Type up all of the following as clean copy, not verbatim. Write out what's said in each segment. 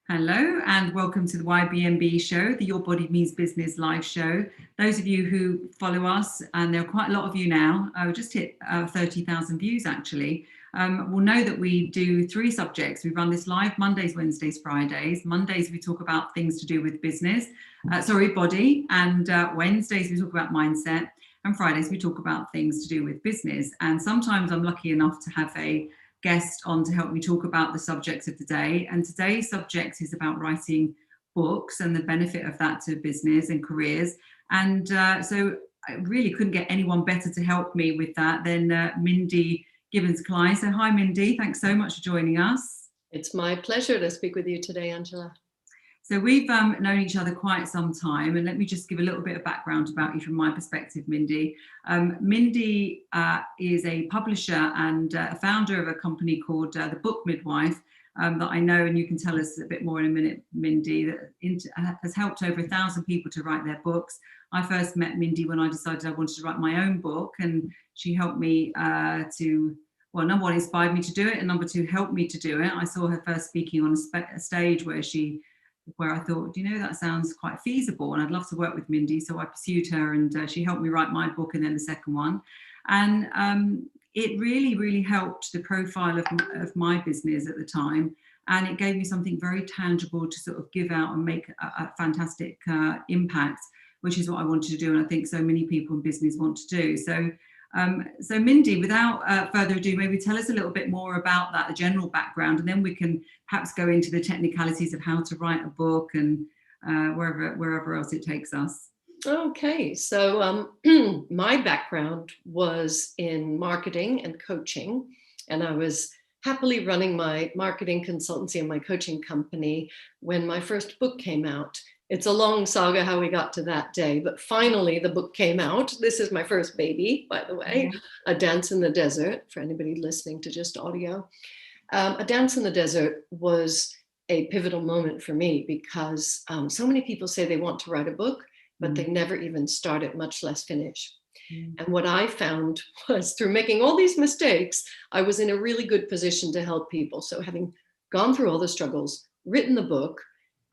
Hello and welcome to the YBMB Show, the Your Body Means Business live show. Those of you who follow us, and there are quite a lot of you now, we just hit 30,000 views actually, will know that we do three subjects. We run this live Mondays, Wednesdays, Fridays. Mondays we talk about things to do with business, body, and Wednesdays we talk about mindset, and Fridays we talk about things to do with business. And sometimes I'm lucky enough to have a guest on to help me talk about the subjects of the day. And today's subject is about writing books and the benefit of that to business and careers. And so I really couldn't get anyone better to help me with that than Mindy Gibbins-Klein. So hi, Mindy. Thanks so much for joining us. It's my pleasure to speak with you today, Angela. So we've known each other quite some time, and let me just give a little bit of background about you from my perspective, Mindy. Mindy is a publisher and a founder of a company called The Book Midwife that I know, and you can tell us a bit more in a minute, Mindy, that has helped over 1,000 people to write their books. I first met Mindy when I decided I wanted to write my own book, and she helped me number one, inspired me to do it, and number two, helped me to do it. I saw her first speaking on a stage where I thought, that sounds quite feasible and I'd love to work with Mindy. So I pursued her and she helped me write my book and then the second one. And it really, really helped the profile of my business at the time. And it gave me something very tangible to sort of give out and make a fantastic impact, which is what I wanted to do. And I think so many people in business want to do. So Mindy, without further ado, maybe tell us a little bit more about that, the general background, and then we can perhaps go into the technicalities of how to write a book and wherever else it takes us. Okay, so my background was in marketing and coaching, and I was happily running my marketing consultancy and my coaching company when my first book came out. It's a long saga how we got to that day, but finally the book came out. This is my first baby, by the way, A Dance in the Desert, for anybody listening to just audio. A Dance in the Desert was a pivotal moment for me because so many people say they want to write a book, but they never even start it, much less finish. And what I found was through making all these mistakes, I was in a really good position to help people. So having gone through all the struggles, written the book,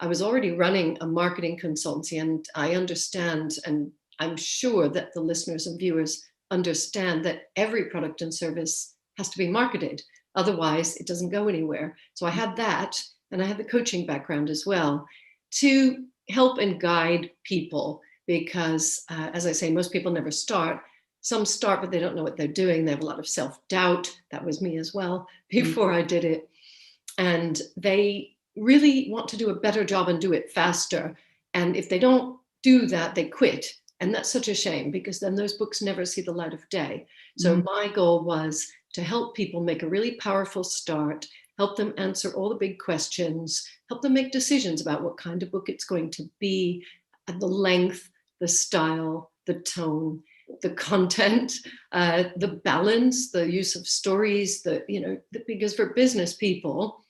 I was already running a marketing consultancy, and I understand, and I'm sure that the listeners and viewers understand that every product and service has to be marketed. Otherwise, it doesn't go anywhere. So I had that, and I had the coaching background as well to help and guide people because, as I say, most people never start. Some start, but they don't know what they're doing. They have a lot of self-doubt. That was me as well before I did it. And they really want to do a better job and do it faster. And if they don't do that, they quit. And that's such a shame because then those books never see the light of day. So my goal was to help people make a really powerful start, help them answer all the big questions, help them make decisions about what kind of book it's going to be, the length, the style, the tone, the content, the balance, the use of stories, because for business people,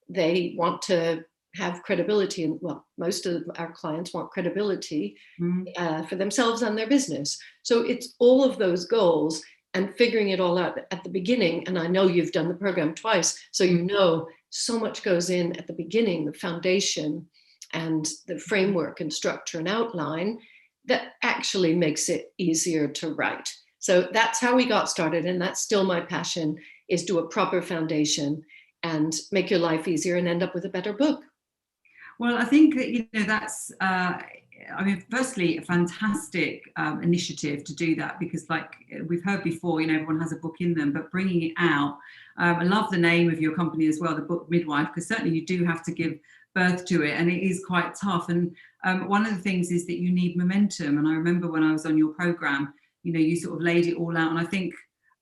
they want to have credibility, and most of our clients want credibility for themselves and their business. So it's all of those goals and figuring it all out at the beginning. And I know you've done the program twice, so so much goes in at the beginning, the foundation and the framework and structure and outline that actually makes it easier to write. So that's how we got started, and that's still my passion, is do a proper foundation and make your life easier and end up with a better book. Well, I think that's, firstly, a fantastic initiative to do that because like we've heard before, everyone has a book in them, but bringing it out. I love the name of your company as well, The Book Midwife, because certainly you do have to give birth to it and it is quite tough. And one of the things is that you need momentum. And I remember when I was on your program, you sort of laid it all out. And I think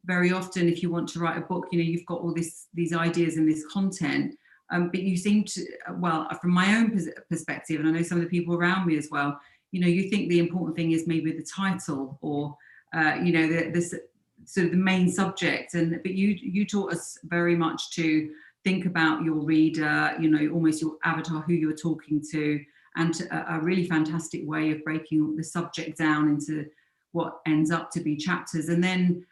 very often if you want to write a book, you've got all these ideas and this content, but you seem to, from my own perspective, and I know some of the people around me as well, you think the important thing is maybe the title or, the sort of the main subject. But you taught us very much to think about your reader, almost your avatar, who you're talking to, and a really fantastic way of breaking the subject down into what ends up to be chapters. And then,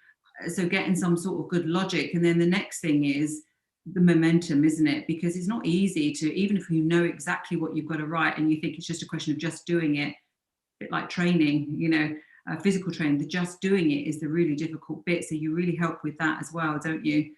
so getting some sort of good logic. And then the next thing is the momentum, isn't it? Because it's not easy to, even if you know exactly what you've got to write and you think it's just a question of just doing it, a bit like training, you know, physical training, the just doing it is the really difficult bit. So you really help with that as well, don't you?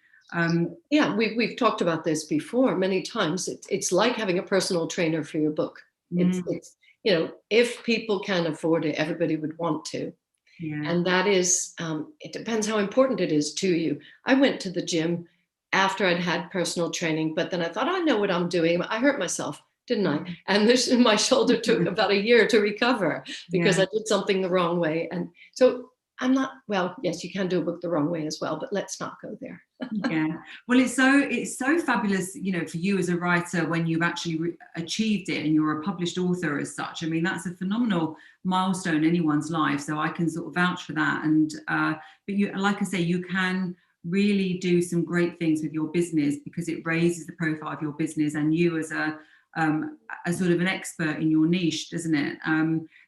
Yeah, we've talked about this before many times. It's like having a personal trainer for your book. It's you know, if people can afford it, everybody would want to. Yeah. And that is, it depends how important it is to you. I went to the gym after I'd had personal training, but then I thought, I know what I'm doing. I hurt myself, didn't I? And my shoulder took about a year to recover because I did something the wrong way. And so I'm not, well, yes, you can do a book the wrong way as well, but let's not go there. Yeah, well, it's so fabulous, you know, for you as a writer when you've actually achieved it and you're a published author as such. I mean, that's a phenomenal milestone in anyone's life, so I can sort of vouch for that. And but you, like I say, you can really do some great things with your business because it raises the profile of your business and you as a sort of an expert in your niche, doesn't it?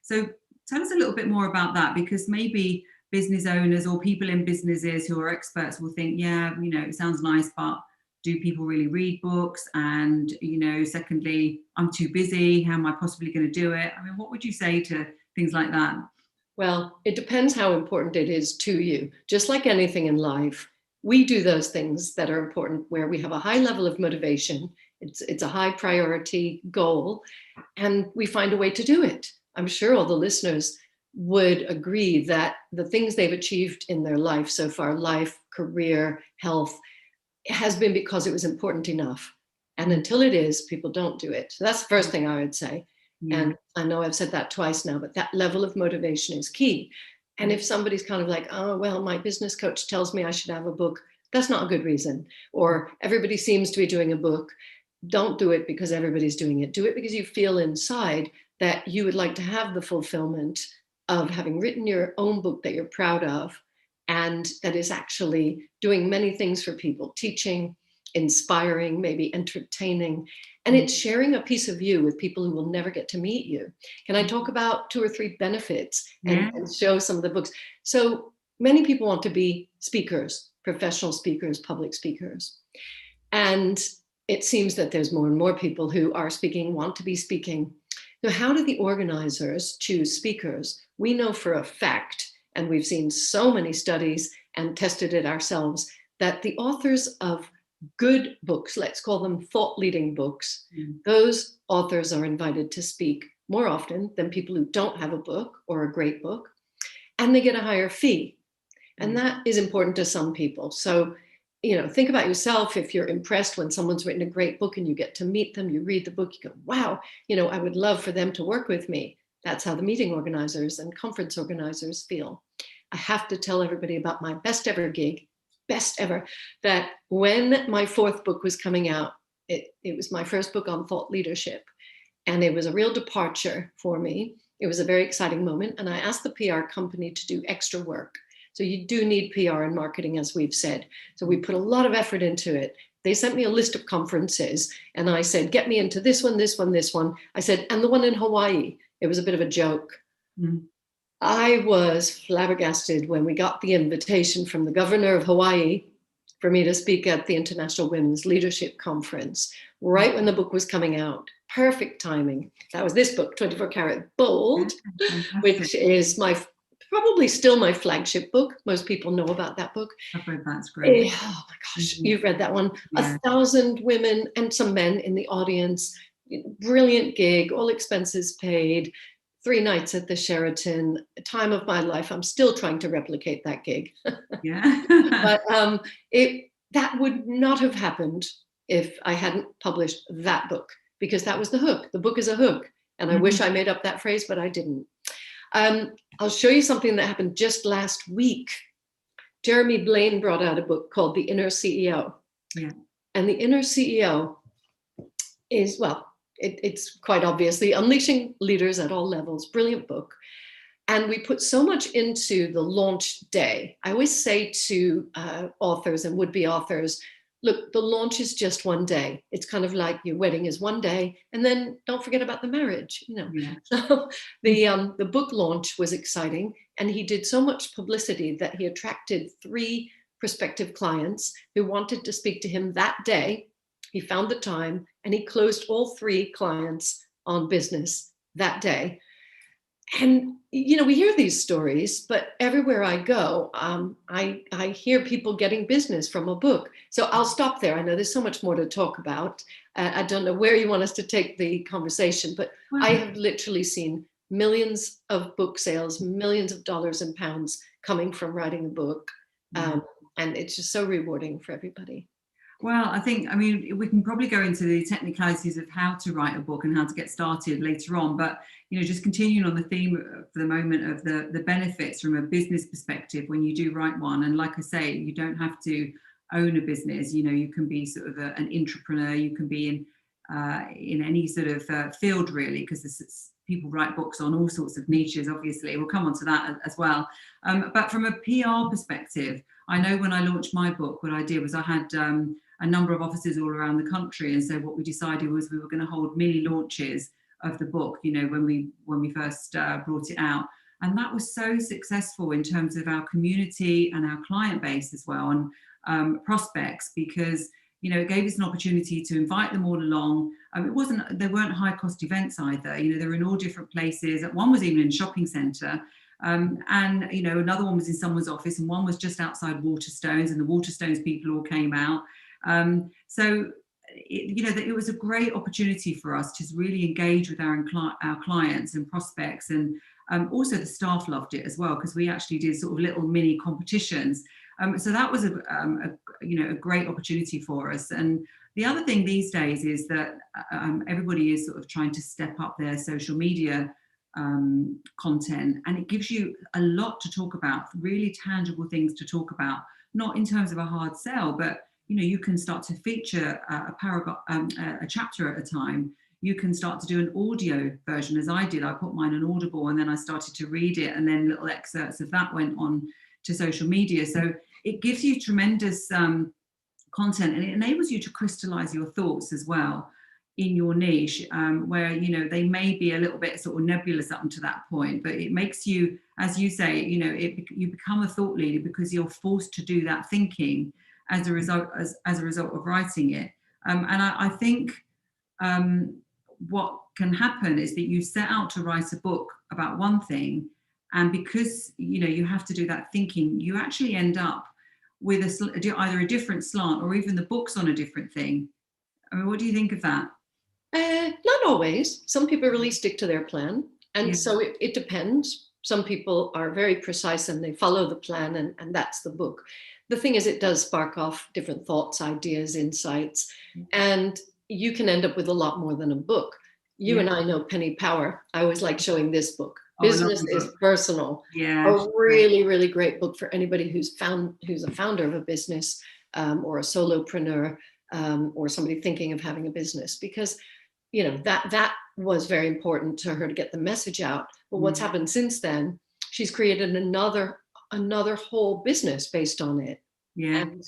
So tell us a little bit more about that, because maybe business owners or people in businesses who are experts will think, yeah, you know, it sounds nice, but do people really read books? And, you know, secondly, I'm too busy. How am I possibly going to do it? I mean, what would you say to things like that? Well, it depends how important it is to you. Just like anything in life, we do those things that are important where we have a high level of motivation. It's a high priority goal, and we find a way to do it. I'm sure all the listeners would agree that the things they've achieved in their life so far, life, career, health, has been because it was important enough. And until it is, people don't do it. So that's the first thing I would say. Yeah. And I know I've said that twice now, but that level of motivation is key. And if somebody's kind of like, oh, well, my business coach tells me I should have a book, that's not a good reason. Or everybody seems to be doing a book. Don't do it because everybody's doing it. Do it because you feel inside that you would like to have the fulfillment of having written your own book that you're proud of, and that is actually doing many things for people, teaching, inspiring, maybe entertaining, and it's sharing a piece of you with people who will never get to meet you. Can I talk about 2 or 3 benefits and show some of the books? So many people want to be speakers, professional speakers, public speakers. And it seems that there's more and more people who are speaking, want to be speaking. So how do the organizers choose speakers? We know for a fact, and we've seen so many studies and tested it ourselves, that the authors of good books, let's call them thought-leading books, those authors are invited to speak more often than people who don't have a book or a great book, and they get a higher fee. And that is important to some people. So, you know, think about yourself. If you're impressed when someone's written a great book and you get to meet them, you read the book, you go, wow, you know, I would love for them to work with me. That's how the meeting organizers and conference organizers feel. I have to tell everybody about my best ever gig, best ever, that when my 4th book was coming out, it was my first book on thought leadership. And it was a real departure for me. It was a very exciting moment. And I asked the PR company to do extra work. So you do need PR and marketing, as we've said. So we put a lot of effort into it. They sent me a list of conferences and I said, get me into this one, this one, this one. I said, and the one in Hawaii. It was a bit of a joke. I was flabbergasted when we got the invitation from the governor of Hawaii for me to speak at the International Women's Leadership Conference, right when the book was coming out. Perfect timing. That was this book, 24 Karat Bold, which is probably still my flagship book. Most people know about that book. I've read that. It's great. Oh my gosh, you've read that one. 1,000 women and some men in the audience. Brilliant gig, all expenses paid. 3 nights at the Sheraton. Time of my life. I'm still trying to replicate that gig. But that would not have happened if I hadn't published that book, because that was the hook. The book is a hook. And I wish I made up that phrase, but I didn't. I'll show you something that happened just last week. Jeremy Blaine brought out a book called The Inner CEO. And The Inner CEO is, well, it's quite obviously Unleashing Leaders at All Levels. Brilliant book. And we put so much into the launch day. I always say to authors and would-be authors, look, the launch is just one day. It's kind of like your wedding is one day, and then don't forget about the marriage, you know. So the book launch was exciting, and he did so much publicity that he attracted 3 prospective clients who wanted to speak to him that day. He found the time and he closed all 3 clients on business that day. And, you know, we hear these stories, but everywhere I go, I hear people getting business from a book. So I'll stop there. I know there's so much more to talk about. I don't know where you want us to take the conversation, but I have literally seen millions of book sales, millions of dollars and pounds coming from writing a book. And it's just so rewarding for everybody. Well, I mean, we can probably go into the technicalities of how to write a book and how to get started later on. But, you know, just continuing on the theme for the moment of the benefits from a business perspective when you do write one. And like I say, you don't have to own a business. You know, you can be sort of an entrepreneur. You can be in any sort of field, really, because people write books on all sorts of niches, obviously. We'll come on to that as well. But from a PR perspective, I know when I launched my book, what I did was I had a number of offices all around the country. And so what we decided was we were going to hold mini launches of the book, you know, when we first brought it out. And that was so successful in terms of our community and our client base as well, and prospects, because, you know, it gave us an opportunity to invite them all along. They weren't high cost events either. You know, they were in all different places. One was even in a shopping centre. And, you know, another one was in someone's office, and one was just outside Waterstones, and the Waterstones people all came out. It was a great opportunity for us to really engage with our clients and prospects, and also the staff loved it as well, because we actually did sort of little mini competitions. So that was a great opportunity for us. And the other thing these days is that everybody is sort of trying to step up their social media content, and it gives you a lot to talk about, really tangible things to talk about, not in terms of a hard sell, but you know, you can start to feature a paragraph, a chapter at a time. You can start to do an audio version, as I did. I put mine on Audible, and then I started to read it, and then little excerpts of that went on to social media. So it gives you tremendous content, and it enables you to crystallize your thoughts as well in your niche, where, you know, they may be a little bit sort of nebulous up until that point, but it makes you, as you say, you know, you become a thought leader because you're forced to do that thinking as a result of writing it. And I think what can happen is that you set out to write a book about one thing, and because, you know, you have to do that thinking, you actually end up with either a different slant, or even the book's on a different thing. I mean, what do you think of that? Not always. Some people really stick to their plan. And so it depends. Some people are very precise and they follow the plan, and that's the book. The thing is, it does spark off different thoughts, ideas, insights, and you can end up with a lot more than a book. You and I know Penny Power. I always like showing this book. Business is Personal. Yeah. A really, really great book for anybody who's a founder of a business, or a solopreneur, or somebody thinking of having a business, because, you know, that was very important to her to get the message out. But what's happened since then, she's created another whole business based on it. Yeah. And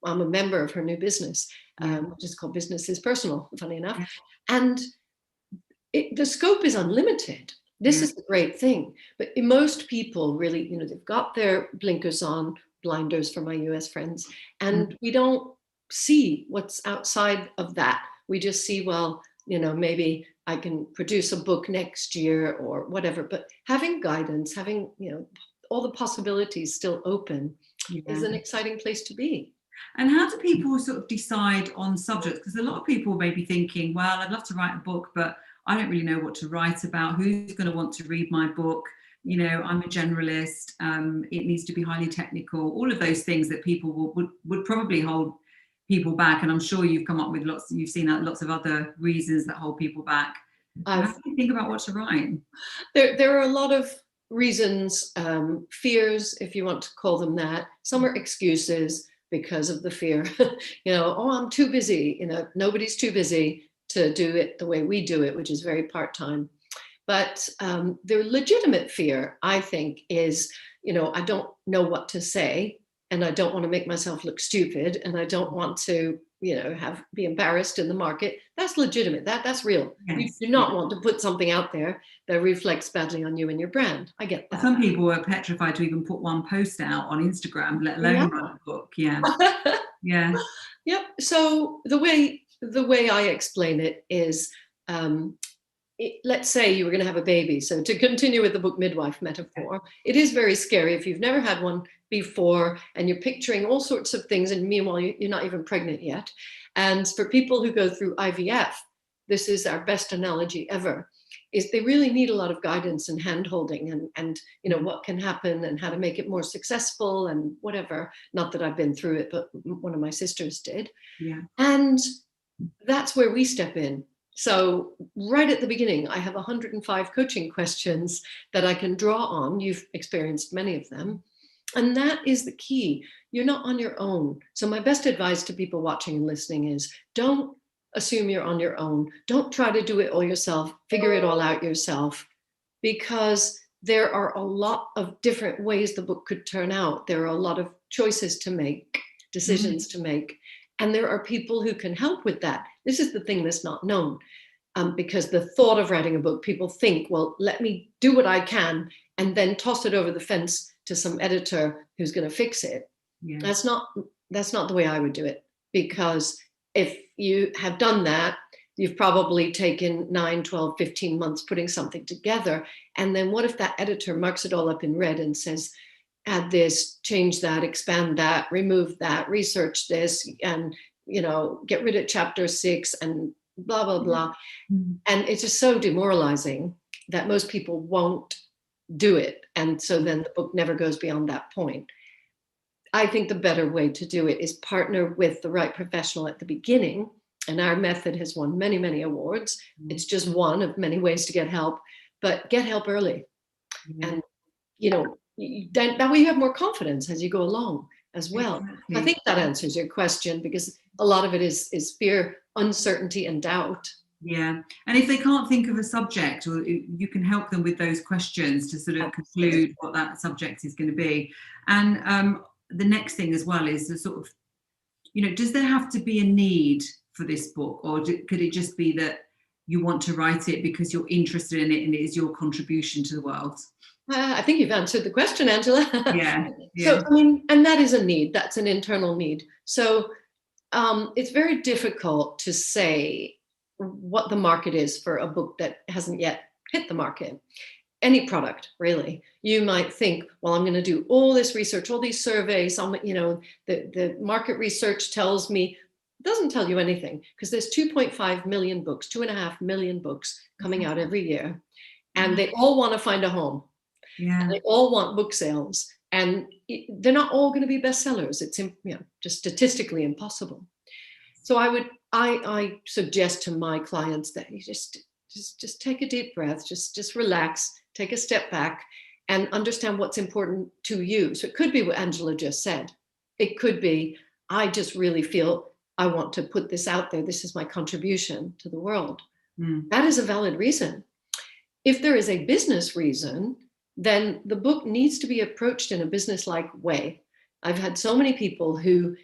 I'm a member of her new business, which is called Business is Personal, funny enough. Yeah. And the scope is unlimited. This is the great thing. But most people really, you know, they've got their blinkers on, blinders for my US friends, and we don't see what's outside of that. We just see, well, you know, maybe I can produce a book next year or whatever. But having guidance, having, you know, all the possibilities still open is an exciting place to be. And how do people sort of decide on subjects? Because a lot of people may be thinking, well, I'd love to write a book, but I don't really know what to write about. Who's going to want to read my book? You know, I'm a generalist. It needs to be highly technical. All of those things that people would probably hold people back. And I'm sure you've come up with you've seen lots of other reasons that hold people back. How do you think about what to write? There are a lot of reasons, fears, if you want to call them that. Some are excuses because of the fear. You know, oh, I'm too busy. You know, nobody's too busy to do it the way we do it, which is very part-time. But the legitimate fear, I think, is, you know, I don't know what to say, and I don't want to make myself look stupid, and I don't want to be embarrassed in the market. That's legitimate. That's real. Yes. You do not want to put something out there that reflects badly on you and your brand. I get that. Some people are petrified to even put one post out on Instagram, let alone write a book. Yeah. Yeah. Yep. So the way I explain it is, let's say you were going to have a baby. So to continue with the book midwife metaphor, it is very scary if you've never had one before and you're picturing all sorts of things, and meanwhile you're not even pregnant yet. And for people who go through IVF, this is our best analogy ever, is they really need a lot of guidance and hand-holding and what can happen and how to make it more successful and whatever. Not that I've been through it, but one of my sisters did. Yeah. And that's where we step in. So right at the beginning, I have 105 coaching questions that I can draw on. You've experienced many of them. And that is the key. You're not on your own. So my best advice to people watching and listening is don't assume you're on your own. Don't try to do it all yourself. Figure it all out yourself, because there are a lot of different ways the book could turn out. There are a lot of choices to make, decisions to make. And there are people who can help with that. This is the thing that's not known, because the thought of writing a book, people think, well, let me do what I can and then toss it over the fence to some editor who's going to fix it. Yeah. That's not the way I would do it, because if you have done that, you've probably taken 9, 12, 15 months putting something together. And then what if that editor marks it all up in red and says, add this, change that, expand that, remove that, research this, and, get rid of chapter 6 and blah, blah, blah. And it's just so demoralizing that most people won't do it. And so then the book never goes beyond that point. I think the better way to do it is partner with the right professional at the beginning. And our method has won many, many awards. It's just one of many ways to get help, but get help early. And, that way you have more confidence as you go along as well. Exactly. I think that answers your question, because a lot of it is fear, uncertainty, and doubt. Yeah. And if they can't think of a subject, or you can help them with those questions to sort of conclude what that subject is going to be. And the next thing as well is the sort of, does there have to be a need for this book, or could it just be that you want to write it because you're interested in it and it is your contribution to the world? I think you've answered the question, Angela. Yeah. So, and that is a need. That's an internal need. So it's very difficult to say what the market is for a book that hasn't yet hit the market. Any product, really. You might think, well, I'm going to do all this research, all these surveys. The market research tells me, doesn't tell you anything, because there's 2.5 million books, 2.5 million books coming out every year, and they all want to find a home. Yeah. And they all want book sales, and they're not all going to be bestsellers. It's just statistically impossible. So I suggest to my clients that you just take a deep breath, just relax, take a step back, and understand what's important to you. So it could be what Angela just said. It could be, I just really feel I want to put this out there. This is my contribution to the world. That is a valid reason. If there is a business reason, then the book needs to be approached in a business-like way. I've had so many people who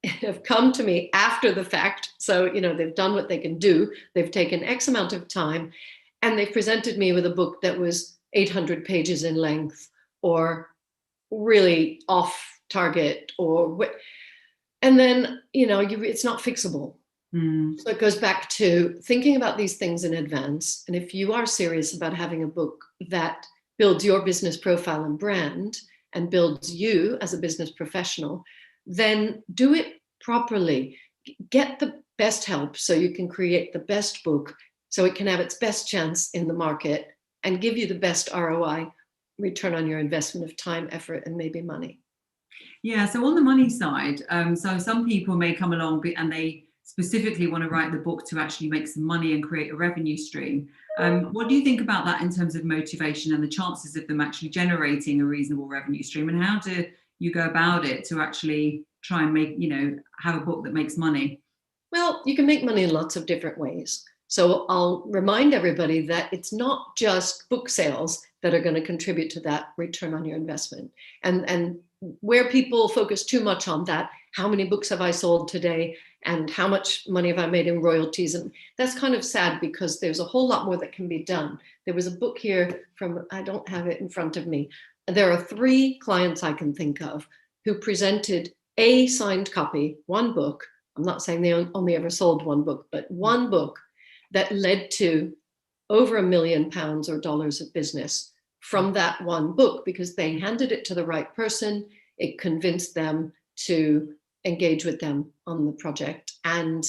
have come to me after the fact. So, they've done what they can do. They've taken X amount of time, and they've presented me with a book that was 800 pages in length, or really off target, and then, it's not fixable. So it goes back to thinking about these things in advance. And if you are serious about having a book that builds your business profile and brand and builds you as a business professional, then do it properly. Get the best help so you can create the best book, so it can have its best chance in the market and give you the best ROI, return on your investment of time, effort, and maybe money. Yeah, so on the money side, so some people may come along and they specifically want to write the book to actually make some money and create a revenue stream. What do you think about that in terms of motivation and the chances of them actually generating a reasonable revenue stream? And how do you go about it to actually try and make, have a book that makes money? Well, you can make money in lots of different ways. So I'll remind everybody that it's not just book sales that are going to contribute to that return on your investment. And where people focus too much on that, how many books have I sold today and how much money have I made in royalties? And that's kind of sad because there's a whole lot more that can be done. There was a book here from, I don't have it in front of me. There are 3 clients I can think of who presented a signed copy, one book. I'm not saying they only ever sold one book, but one book that led to over £1 million or dollars of business from that one book, because they handed it to the right person. It convinced them to engage with them on the project, and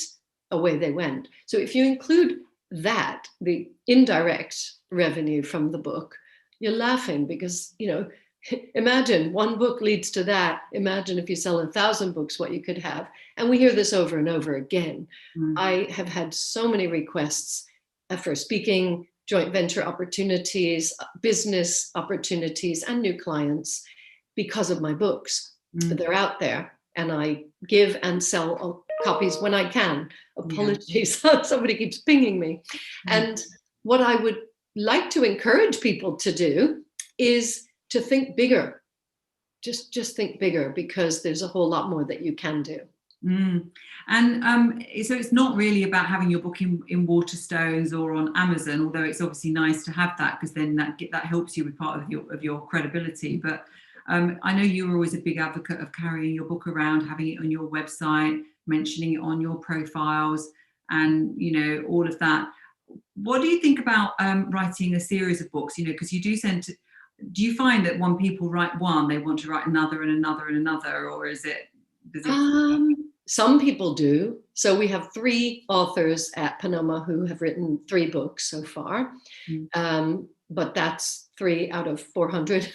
away they went. So if you include that, the indirect revenue from the book, you're laughing because, you know, imagine one book leads to that. Imagine if you sell 1,000 books, what you could have. And we hear this over and over again. I have had so many requests for speaking, joint venture opportunities, business opportunities, and new clients because of my books. They're out there, and I give and sell copies when I can. Apologies, somebody keeps pinging me. And what I would like to encourage people to do is to think bigger. Just think bigger, because there's a whole lot more that you can do. And so it's not really about having your book in Waterstones or on Amazon, although it's obviously nice to have that, because then that helps you with part of your credibility. But I know you were always a big advocate of carrying your book around, having it on your website, mentioning it on your profiles, and, you know, all of that. What do you think about writing a series of books? You know, because you do you find that when people write one, they want to write another and another and another, or does it? Some people do. So we have 3 authors at Panoma who have written 3 books so far. But that's 3 out of 400.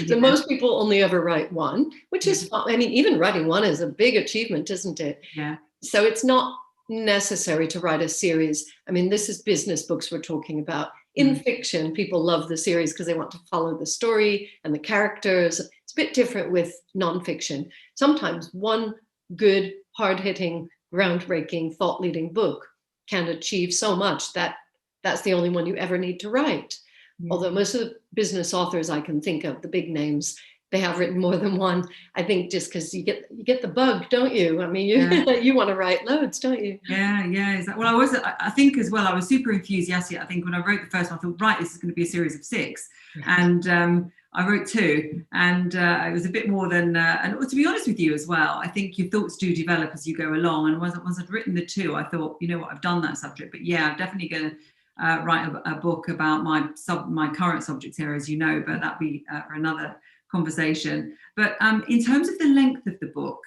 So most people only ever write one, which is fun. I mean, even writing one is a big achievement, isn't it? Yeah. So it's not necessary to write a series. I mean, this is business books we're talking about. In fiction, people love the series because they want to follow the story and the characters. It's a bit different with nonfiction. Sometimes one good, hard-hitting, groundbreaking, thought-leading book can achieve so much that that's the only one you ever need to write. Although most of the business authors I can think of, the big names, they have written more than one. I think just because you get the bug, don't you? I mean, you want to write loads, don't you? Yeah. Exactly. Well, I think as well, I was super enthusiastic. I think when I wrote the first one, I thought, right, this is going to be a series of 6. And I wrote 2, and it was a bit more than, and to be honest with you as well, I think your thoughts do develop as you go along. And once I'd written the 2, I thought, you know what, I've done that subject. But yeah, I'm definitely going to write a book about my current subject area, as you know, but that'd be for another conversation. But in terms of the length of the book,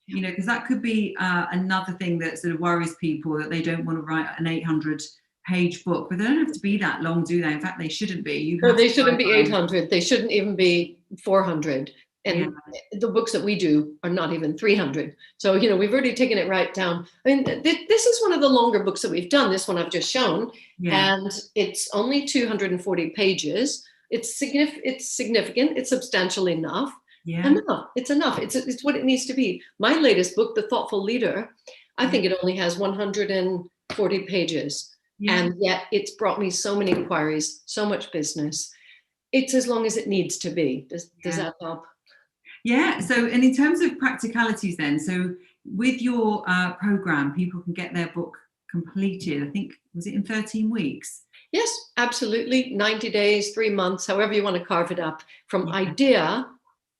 you know, because that could be another thing that sort of worries people, that they don't want to write an 800-page book, but they don't have to be that long, do they? In fact, they shouldn't be. They shouldn't be 800. They shouldn't even be 400. And the books that we do are not even 300. So, you know, we've already taken it right down. I mean, this is one of the longer books that we've done. This one I've just shown, and it's only 240 pages. It's significant. It's substantial enough. It's enough. It's what it needs to be. My latest book, The Thoughtful Leader, I think it only has 140 pages. And yet it's brought me so many inquiries, so much business. It's as long as it needs to be. Does that help? Yeah. So, and in terms of practicalities then, so with your program, people can get their book completed, I think, was it in 13 weeks? Yes, absolutely. 90 days, 3 months, however you want to carve it up, from idea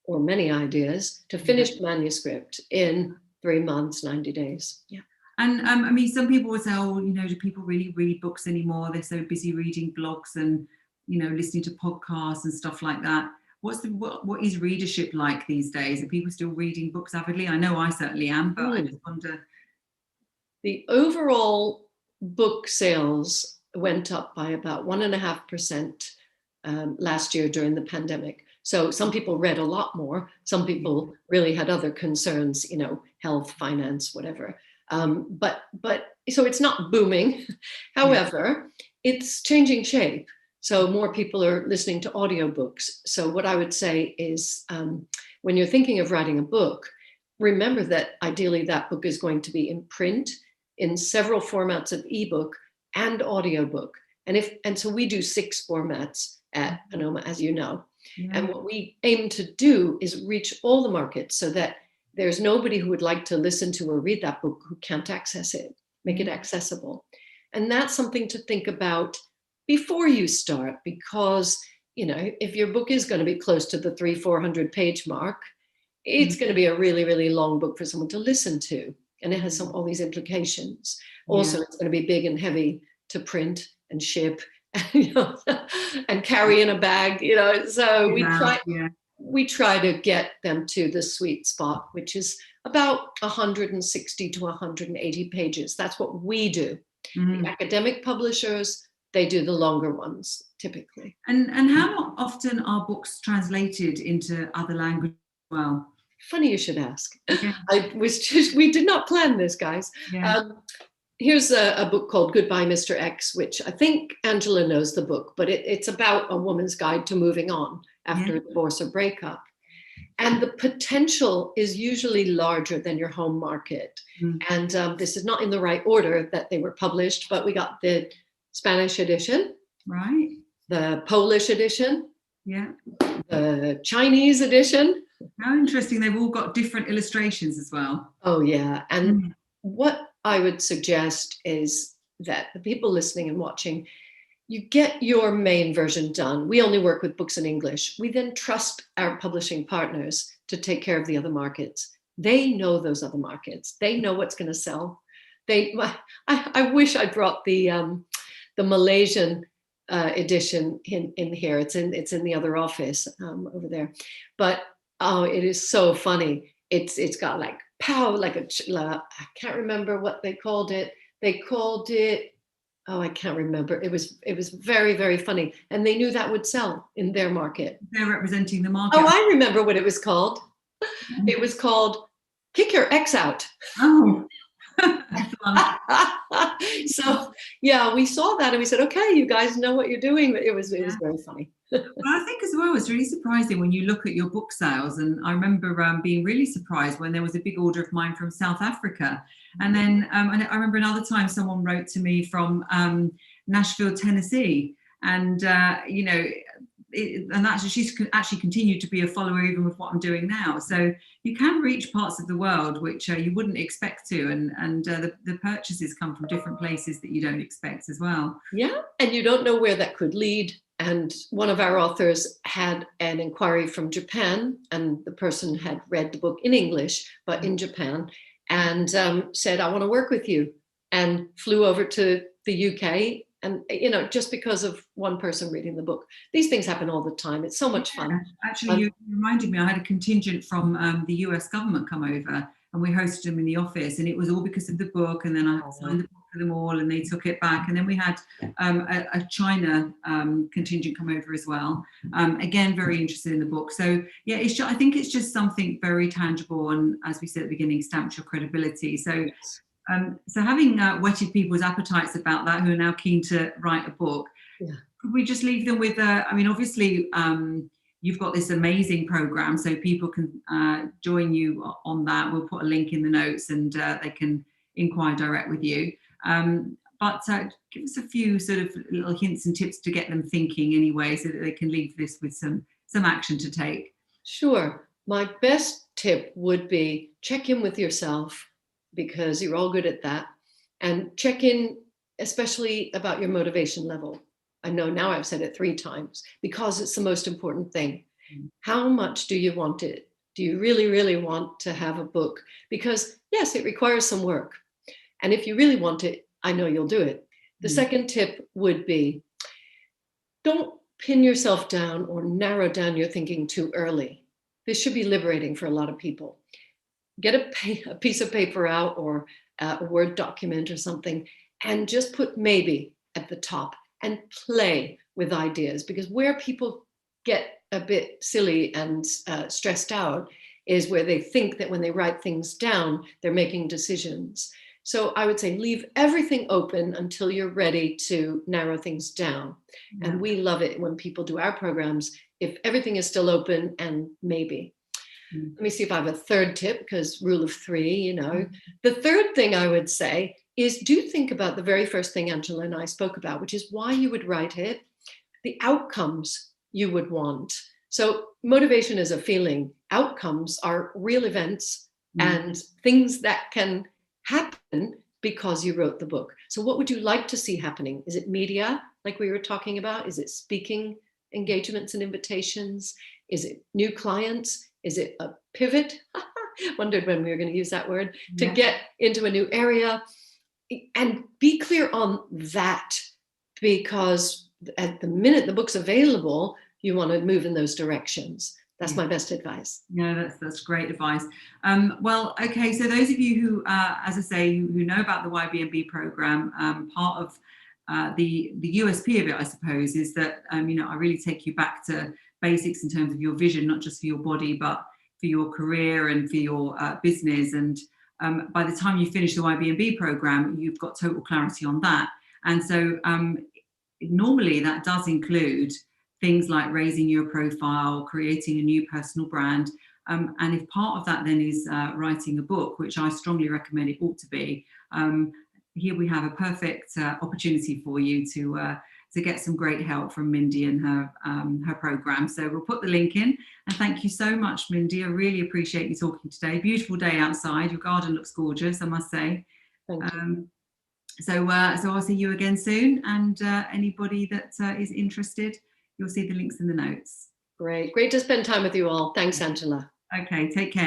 or many ideas to finished manuscript in 3 months, 90 days. Yeah. And I mean, some people would say, oh, you know, do people really read books anymore? They're so busy reading blogs and, you know, listening to podcasts and stuff like that. What is readership like these days? Are people still reading books avidly? I know I certainly am, but I just wonder. The overall book sales went up by about 1.5% last year during the pandemic. So some people read a lot more. Some people really had other concerns, you know, health, finance, whatever. But so it's not booming. However, it's changing shape. So more people are listening to audiobooks. So what I would say is when you're thinking of writing a book, remember that ideally that book is going to be in print, in several formats of ebook, and audiobook. And so we do 6 formats at Anoma, as you know. Yeah. And what we aim to do is reach all the markets so that there's nobody who would like to listen to or read that book who can't access it, make it accessible. And that's something to think about before you start, because, if your book is going to be close to the 300-400 page mark, it's going to be a really, really long book for someone to listen to. And it has all these implications. Also, it's going to be big and heavy to print and ship, and carry in a bag, so we try to get them to the sweet spot, which is about 160 to 180 pages. That's what we do. The academic publishers, they do the longer ones typically. And how often are books translated into other languages as well? Funny you should ask. We did not plan this, guys. Here's a book called Goodbye, Mr. X, which I think Angela knows the book, but it's about a woman's guide to moving on after a divorce or breakup. And the potential is usually larger than your home market. And this is not in the right order that they were published, but we got the Spanish edition, right? The Polish edition, the Chinese edition. How interesting. They've all got different illustrations as well. Oh, yeah. And what I would suggest is that the people listening and watching, you get your main version done. We only work with books in English. We then trust our publishing partners to take care of the other markets. They know those other markets. They know what's going to sell. I wish I brought the Malaysian edition in here. It's in the other office over there. But it is so funny. It's got like pow, like I can't remember what they called it. They called it, I can't remember. It was very, very funny. And they knew that would sell in their market. They're representing the market. Oh, I remember what it was called. It was called Kick Your Ex Out. Oh. So yeah, we saw that and we said, okay, you guys know what you're doing. But it was very funny. Well, I think as well, it's really surprising when you look at your book sales. And I remember being really surprised when there was a big order of mine from South Africa. And then and I remember another time someone wrote to me from Nashville, Tennessee. And, she's actually continued to be a follower even with what I'm doing now. So you can reach parts of the world which you wouldn't expect to. And the purchases come from different places that you don't expect as well. Yeah. And you don't know where that could lead. And one of our authors had an inquiry from Japan, and the person had read the book in English, but in Japan, and said, I want to work with you, and flew over to the UK. And, just because of one person reading the book. These things happen all the time. It's so much fun. Actually, you reminded me, I had a contingent from the US government come over, and we hosted them in the office, and it was all because of the book. And then I signed the book for them all, and they took it back. And then we had a China contingent come over as well. Again, very interested in the book. So yeah, I think it's just something very tangible, and as we said at the beginning, stamps your credibility. So. So having whetted people's appetites about that, who are now keen to write a book, could we just leave them with obviously you've got this amazing program, so people can join you on that. We'll put a link in the notes, and they can inquire direct with you. But give us a few sort of little hints and tips to get them thinking anyway, so that they can leave this with some action to take. Sure. My best tip would be check in with yourself, because you're all good at that, and check in especially about your motivation level. I know now I've said it 3 times, because it's the most important thing. How much do you want it? Do you really, really want to have a book? Because yes, it requires some work. And if you really want it, I know you'll do it. The second tip would be, don't pin yourself down or narrow down your thinking too early. This should be liberating for a lot of people. Get a piece of paper out, or a Word document or something, and just put maybe at the top and play with ideas. Because where people get a bit silly and stressed out is where they think that when they write things down, they're making decisions. So I would say leave everything open until you're ready to narrow things down. Yeah. And we love it when people do our programs, if everything is still open and maybe. Let me see if I have a third tip, because rule of 3, The third thing I would say is do think about the very first thing Angela and I spoke about, which is why you would write it, the outcomes you would want. So motivation is a feeling. Outcomes are real events and things that can happen because you wrote the book. So what would you like to see happening? Is it media, like we were talking about? Is it speaking engagements and invitations? Is it new clients? Is it a pivot? Wondered when we were going to use that word, to get into a new area. And be clear on that, because at the minute the book's available, you want to move in those directions. That's my best advice. Yeah, that's great advice. Well, okay, so those of you who, as I say, who know about the YBMB program, part of the USP of it, I suppose, is that I really take you back to basics in terms of your vision, not just for your body, but for your career and for your business. And by the time you finish the YBMB program, you've got total clarity on that. And so normally that does include things like raising your profile, creating a new personal brand. And if part of that then is writing a book, which I strongly recommend it ought to be, here we have a perfect opportunity for you to get some great help from Mindy and her program. So we'll put the link in. And thank you so much, Mindy. I really appreciate you talking today. Beautiful day outside. Your garden looks gorgeous, I must say. Thank you. So I'll see you again soon. And anybody that is interested, you'll see the links in the notes. Great to spend time with you all. Thanks, Angela. Okay, take care.